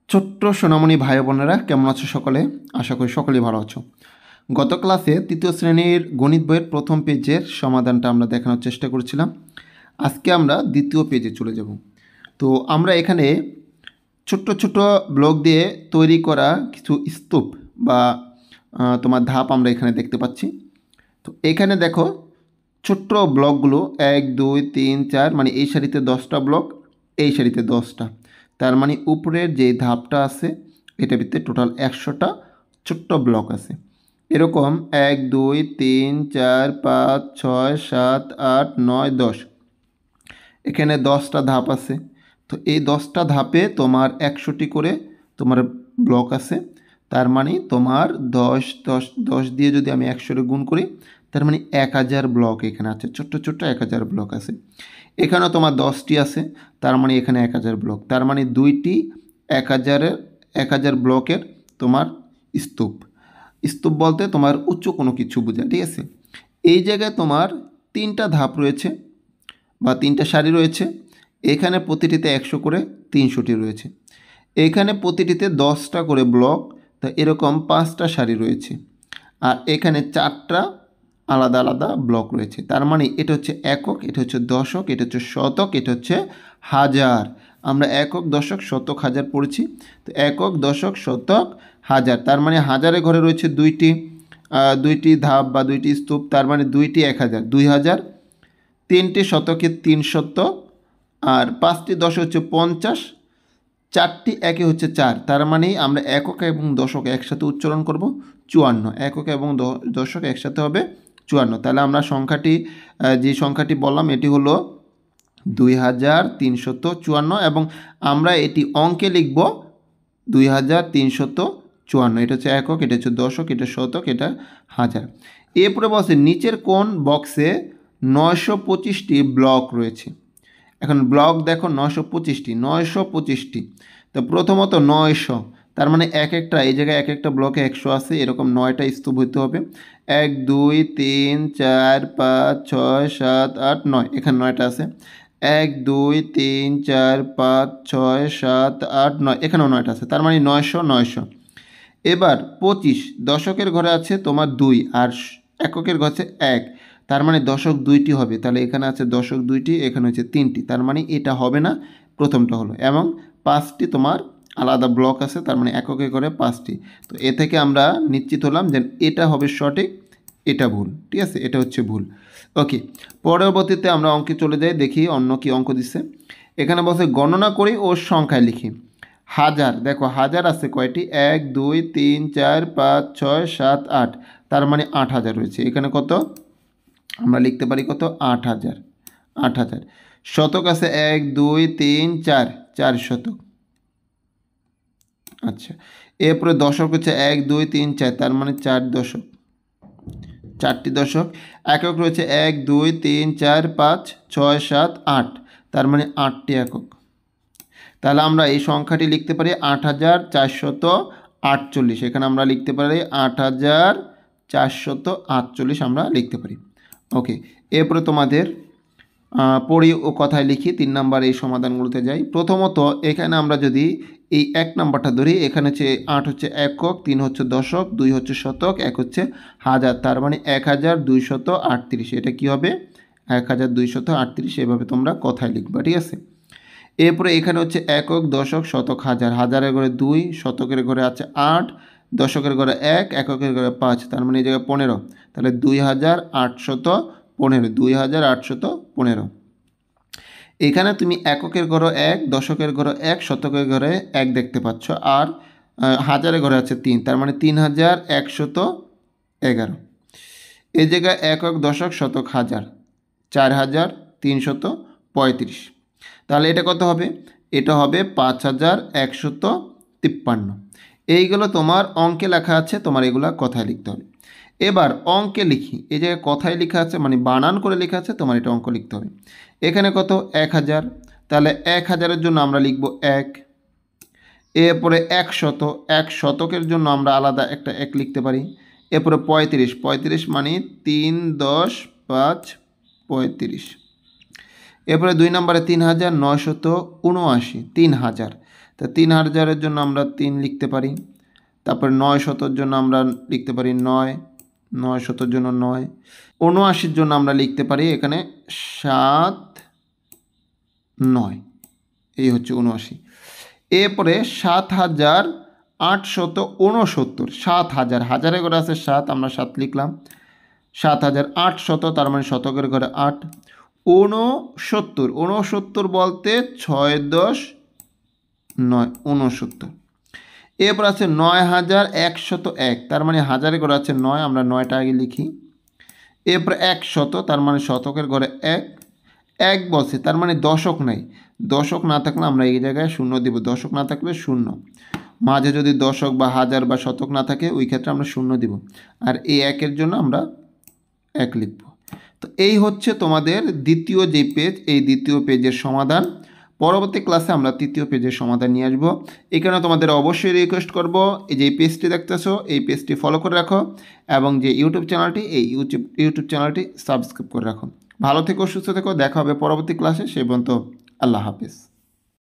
ছোট্ট সোনামণি ভাই বোনেরা কেমন আছো সকলে? আশা করি সকলেই ভালো আছো। গত ক্লাসে তৃতীয় শ্রেণীর গণিত বইয়ের প্রথম পেজের সমাধানটা আমরা দেখানোর চেষ্টা করেছিলাম। আজকে আমরা দ্বিতীয় পেজে চলে যাব। তো আমরা এখানে ছোট্ট ছোট্ট ব্লক দিয়ে তৈরি করা কিছু স্তূপ বা তোমার ধাপ আমরা এখানে দেখতে পাচ্ছি। তো এখানে দেখো ছোট্ট ব্লকগুলো 1 2 3 4 মানে এই সারিতে 10টা ব্লক, এই সারিতে 10টা। তার মানে উপরের যে ধাপটা আছে এটার ভিতরে টোটাল 100টা ছোট্ট ব্লক আছে। এরকম 1 2 3 4 5 6 7 8 9 10, এখানে 10টা ধাপ আছে। তো এই 10টা ধাপে তোমার 100টি করে তোমার ব্লক আছে। তার মানে তোমার 10 10 10 দিয়ে যদি আমি 100 গুণ করি, তার মানে 1000 ব্লক এখানে আছে, ছোট্ট ছোট্ট 1000 ব্লক আছে। এখানেও তোমার 10টি আছে, তার মানে এখানে 1000 ব্লক। তার মানে দুইটি 1000 ব্লকের তোমার স্তূপ। স্তূপ বলতে তোমার উঁচু কোনো কিছু বোঝায়, ঠিক আছে। এই জায়গায় তোমার 3টা ধাপ রয়েছে বা 3টা সারি রয়েছে। এখানে প্রতিটিতে 100 করে 300টি রয়েছে। এখানে প্রতিটিতে 10টা করে ব্লক, তা এরকম 5টা সারি রয়েছে। আর এখানে 4টা আলাদা আলাদা ব্লক রয়েছে। তার মানে এটা হচ্ছে একক, এটা হচ্ছে দশক, এটা হচ্ছে শতক, এটা হচ্ছে হাজার। আমরা একক, দশক, শতক, হাজার পড়েছি। তো একক, দশক, শতক, হাজার। তার মানে হাজারের ঘরে রয়েছে দুইটি ধাপ বা দুইটি স্তূপ, তার মানে দুইটি 1000, 2000। 3টি শতকে 300, আর 5টি দশক হচ্ছে 50, 4টি একে হচ্ছে 4। তার মানে আমরা একক এবং দশক একসাথে উচ্চারণ করব 54। একক এবং দশক একসাথে হবে 54। তাহলে আমরা যে সংখ্যাটি বললাম এটি হলো 2354, এবং আমরা এটি অঙ্কে লিখব 2354। এটা হচ্ছে একক, এটা হচ্ছে দশক, এটা শতক, এটা হাজার। এরপরে বলছে নিচের কোন বক্সে 925টি ব্লক রয়েছে। এখন ব্লক দেখো 925টি। তো প্রথমত 900, তার মানে এই জায়গায় এক একটা ব্লকে 100 আছে, এরকম 9টা স্তূপ হতে হবে। 1 2 3 4 5 6 7 8 9, এখানে 9টা আছে। 1 2 3 4 5 6 7 8 9, এখানেও 9টা আছে। তার মানে 900। এবার 25 দশকের ঘরে আছে তোমার 2, আর এককের ঘরে আছে 1। তার মানে দশক 2টি হবে। তাহলে এখানে আছে দশক 2টি, এখানে হচ্ছে 3টি। তার মানে এটা হবে না, প্রথমটা হলো। এবং 5টি তোমার আলাদা ব্লক আছে, তার মানে এককের ঘরে 5টি। তো এ থেকে আমরা নিশ্চিত হলাম যে এটা হবে সঠিক, এটা ভুল, ঠিক আছে, এটা হচ্ছে ভুল। ওকে, পরবর্তীতে আমরা অঙ্কে চলে যাই, দেখি অন্য কি অঙ্ক দিচ্ছে। এখানে বলছে গণনা করি ও সংখ্যায় লিখি। হাজার, দেখো হাজার আছে কয়টি? 1 2 3 4 5 6 7 8, তার মানে 8000 রয়েছে। এখানে কত আমরা লিখতে পারি? কত? 8000। শতক আছে 1 2 3 4, 4 শতক। আচ্ছা, এরপরে দশক হচ্ছে 1 2 3 4, তার মানে 4 দশক, 4টি দশক। একক রয়েছে 1 2 3 4 5 6 7 8, তার মানে 8টি একক। তাহলে আমরা এই সংখ্যাটি লিখতে পারি 8448। এখানে আমরা লিখতে পারি 8448 আমরা লিখতে পারি। ওকে, এরপরে তোমাদের পড়ি ও কথায় লিখি 3 নাম্বার এই সমাধানগুলোতে যাই। প্রথমত এখানে আমরা যদি এই 1 নাম্বারটা ধরি, এখানে হচ্ছে 8 হচ্ছে একক, 3 হচ্ছে দশক, 2 হচ্ছে শতক, 1 হচ্ছে হাজার। তার মানে 1238। এটা কি হবে? 1238। এভাবে তোমরা কথায় লিখবা, ঠিক আছে। এরপরে এখানে হচ্ছে একক, দশক, শতক, হাজার। হাজারের ঘরে 2, শতকের ঘরে আছে 8, দশকের ঘরে 1, এককের ঘরে 5, তার মানে এই জায়গায় 15। তাহলে 2815, 2815। এখানে তুমি এককের ঘরে 1, দশকের ঘরে 1, শতকের ঘরে 1 দেখতে পাচ্ছ, আর হাজারের ঘরে আছে 3, তার মানে 3111। এই জায়গায় একক, দশক, শতক, হাজার, 4335। তাহলে এটা কত হবে? এটা হবে 5153। এইগুলো তোমার অঙ্কে লেখা আছে, তোমার এগুলা কথায় লিখতে হবে। এবার অঙ্কে লিখি, এই জায়গায় কথায় লেখা আছে মানে বানান করে লেখা আছে, তোমার এটা অঙ্ক লিখতে হবে। এখানে কত? 1000। তাহলে 1000-এর জন্য আমরা লিখব 1। এরপরে 1 শতকের জন্য আমরা আলাদা একটা 1 লিখতে পারি। এরপরে 35 মানে 3 10 5 35। এরপরে 2 নম্বরে 3979, 3000। তা 3000-এর জন্য আমরা 3 লিখতে পারি। তারপর 900-এর জন্য আমরা লিখতে পারি 9, 900-এর জন্য 9। 79-র জন্য আমরা লিখতে পারি এখানে 7, 9। এই হচ্ছে 79। এরপরে 7869, 7000, হাজারে করে আছে 7, আমরা 7 লিখলাম। 7800, তার মানে শতকের ঘরে 8। 69 বলতে 6 10 9, 69। এরপর আছে 9101, তার মানে হাজারে ঘরে আছে 9, আমরা 9টা আগে লিখি। এরপর 100, তার মানে শতকের ঘরে 1। 1 বলছে, তার মানে দশক নাই। দশক না থাকলে আমরা এই জায়গায় 0 দিব, দশক না থাকলে 0। মাঝে যদি দশক বা হাজার বা শতক না থাকে ওই ক্ষেত্রে আমরা 0 দিব। আর এই 1-এর জন্য আমরা 1 লিখব। তো এই হচ্ছে তোমাদের দ্বিতীয় যে পেজ, এই দ্বিতীয় পেজের সমাধান। পরবর্তী ক্লাসে আমরা তৃতীয় পেজের সমাধান নিয়ে আসবো। এখানে তোমাদের অবশ্যই রিকোয়েস্ট করব, এই যে পেজটি দেখতেছো এই পেজটি ফলো করে রাখো এবং যে ইউটিউব চ্যানেলটি, এই ইউটিউব চ্যানেলটি সাবস্ক্রাইব করে রাখো। ভালো থেকো, সুস্থ থেকো, দেখা হবে পরবর্তী ক্লাসে। সেই পর্যন্ত আল্লাহ হাফিজ।